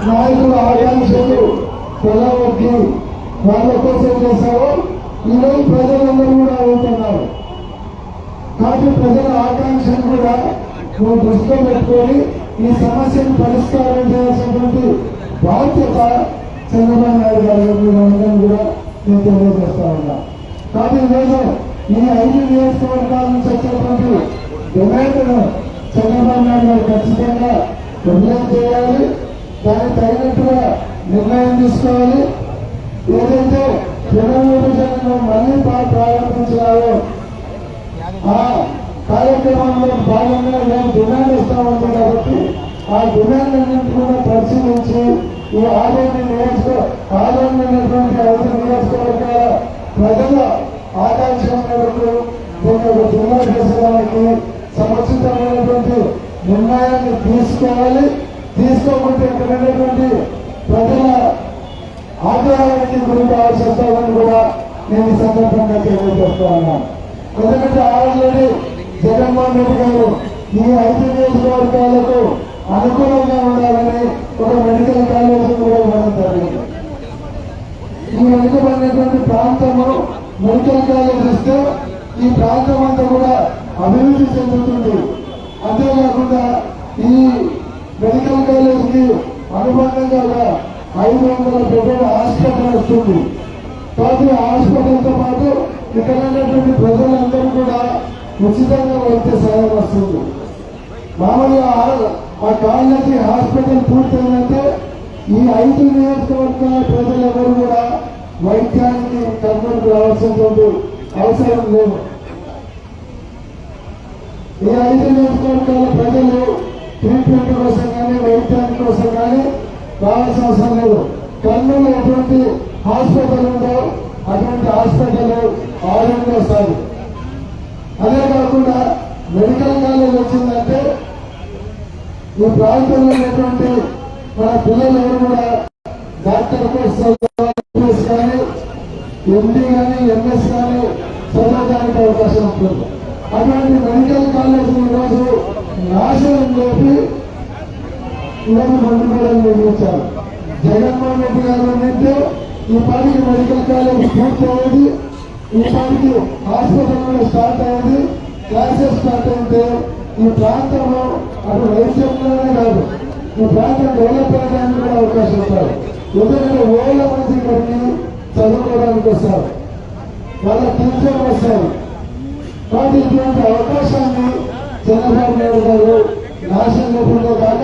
నాయకుల ఆకాంక్షలు పొలవద్ది వాళ్ళ కోసం చేశారో ఈరోజు ప్రజలందరూ కూడా అవుతున్నారు. కాబట్టి ప్రజల ఆకాంక్షను కూడా నువ్వు దృష్టిలో పెట్టుకొని ఈ సమస్యను పరిష్కారం చేయాల్సినటువంటి బాధ్యత చంద్రబాబు నాయుడు గారు మీరందరూ కూడా నేను తెలియజేస్తా ఉన్నా. కాబట్టి ఈరోజు ఈ 5 నియోజకవర్గాల నుంచి వచ్చేటువంటి డిమాండ్ను చంద్రబాబు నాయుడు గారు ఖచ్చితంగా నిర్ణయం చేయాలి. దానికి తగినట్టుగా నిర్ణయం తీసుకోవాలి. ఏదైతే పునర్విభజనను మళ్ళీ ప్రారంభించారో ఆ కార్యక్రమంలో భాగంగా మేము డిమాండ్ ఇస్తామంది కాబట్టి ఆ డిమాండ్ అన్నింటి కూడా పరిశీలించి ఈ ఆదరణటువంటి 5 నియోజకవర్గాల ప్రజల ఆకాంక్ష మేరకు దీన్ని జిల్లా చేసడానికి సముచితమైనటువంటి నిర్ణయాన్ని తీసుకోవాలి. తీసుకోకుంటే ఇక్కడ ప్రజల ఆగ్రహానికి గురి కావాల్సి వస్తామని కూడా నేను ఈ సందర్భంగా తెలియజేస్తా ఉన్నాను. ఎందుకంటే ఆల్రెడీ జగన్మోహన్ రెడ్డి గారు ఈ 5 నియోజకవర్గాలకు అనుకూలంగా ఉండాలని ఒక మెడికల్ కాలేజీ కూడా ఇవ్వడం జరిగింది. ఈ వెనుకబడినటువంటి ప్రాంతము మెడికల్ కాలేజ్ ఇస్తే ఈ ప్రాంతం అంతా కూడా అభివృద్ధి చెందుతుంది. అంతేకాకుండా ఈ మెడికల్ కాలేజ్ కి అనుబంధంగా 500 బెడ్ల హాస్పిటల్ వస్తుంది. కాబట్టి హాస్పిటల్తో పాటు ఇక్కడ ఉన్నటువంటి ప్రజలందరూ కూడా ఉచితంగా వైద్య సేవ వస్తుంది. మామూలుగా ఆ కాలనీ హాస్పిటల్ పూర్తయిందంటే ఈ 5 నియోజకవర్గాల ప్రజలెవరూ కూడా వైద్యానికి కర్నూలుకు రావాల్సినటువంటి అవసరం లేదు. ఈ 5 నియోజకవర్గాల ప్రజలు ట్రీట్మెంట్ కోసం కానీ వైద్యానికి కోసం కానీ రావాల్సిన అవసరం లేదు. కర్నూలు ఎటువంటి హాస్పిటల్ ఉందో అటువంటి హాస్పిటల్ ఆరోగ్యంగా వస్తారు. అదే కాకుండా మెడికల్ కాలేజ్ వచ్చిందంటే ఈ ప్రాంతంలో ఉన్నటువంటి మన పిల్లలు ఎవరు కూడా డాక్టర్ కోర్స్ కానీ ఎండి కానీ ఎంఎస్ కానీ చదవడానికి అవకాశం ఉంటుంది. అటువంటి మెడికల్ కాలేజ్ ఈరోజు నాశనం లేపి ఈరోజు మంత్రిమూలం నిర్మించారు. జగన్మోహన్ రెడ్డి గారు అంటే ఈ పాటికి మెడికల్ కాలేజ్ పూర్తి అయ్యేది, ఈ పాటికి హాస్పిటల్ కూడా స్టార్ట్ అయ్యేది, క్లాసెస్ స్టార్ట్ అయితే ఈ ప్రాంతంలో అటు వైద్యంలోనే కాదు ఈ ప్రాంతం డెవలప్ అయ్యడానికి కూడా అవకాశం ఇస్తారు. ఎందుకంటే వేల మంది ఇక్కడికి చదువుకోవడానికి వస్తారు, వాళ్ళ టీచర్ వస్తారు. కాబట్టి ఇటువంటి అవకాశాన్ని చంద్రబాబు నాయుడు గారు నాశనం లేకుండా కాక